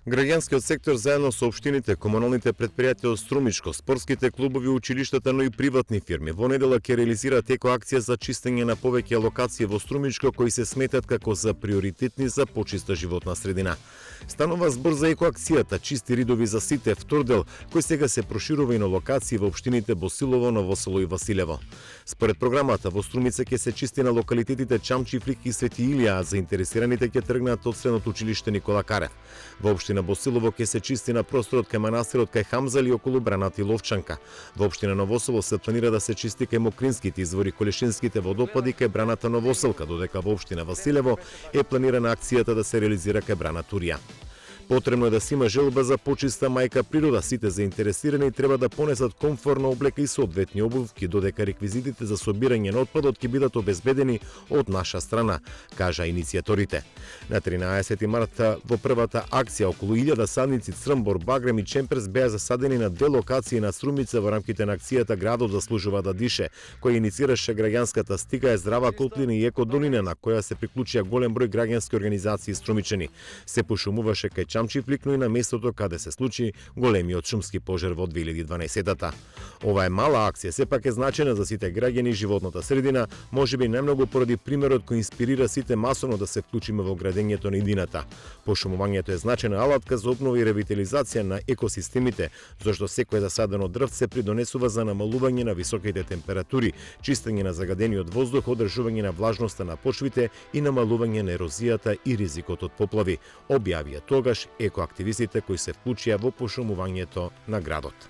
Граѓанскиот сектор заедно со општините, комуналните претпријатија од Струмичко, спортските клубови, училиштата, но и приватни фирми во недела ќе реализираат екоакција за чистење на повеќе локации во Струмичко кои се сметат како за приоритетни за почиста животна средина. Станува збор за екоакцијата Чисти ридови за сите, втор дел, кој сега се проширува и на локации во општините Босилово, Новосело и Василево. Според програмата во Струмица ќе се чисти на локалитетите Чамчифлик и Свети Илија, а заинтересираните ќе тргнат од средното училиште Никола Карев. Во општина Босилово ќе се чисти на просторот кај манастирот кај Хамзал и околу браната и Ловчанка. Во општина Новосело се планира да се чисти кај Мокринските извори, Колешинските водопади кај браната Новоселка, додека во општина Василево е планирана акцијата да се реализира кај брана Турија. Потребно е да се има желба за почиста мајка природа. Сите заинтересирани треба да понесат комфорна облека и соодветни обувки, додека реквизитите за собирање на отпадот ќе бидат обезбедени од наша страна, кажа иницијаторите. На 13 марта во првата акција околу 1000 садници црмбор, багрем и чемперс беа засадени на две локации на Струмица во рамките на акцијата Градот заслужува да дише, која иницираше граѓанската Стига е здрава Котлина и Еко долина, на која се приклучија голем број граѓански организации струмичани. Се пошумуваше кај Чамчифлик, но и на местото каде се случи големиот шумски пожар во 2012-та. Ова е мала акција, сепак е значена за сите граѓани и животната средина, можеби најмногу поради примерот кој инспирира сите масовно да се вклучиме во градењето на идината. Пошумувањето е значена алатка за обнова и ревитализација на екосистемите, зашто секој засадено дрвце придонесува за намалување на високите температури, чистење на загадениот воздух, одржување на влажноста на почвите и намалување на ерозијата и ризикот од поплави, објавија тогаш екоактивистите кои се вклучија во пошумувањето на градот.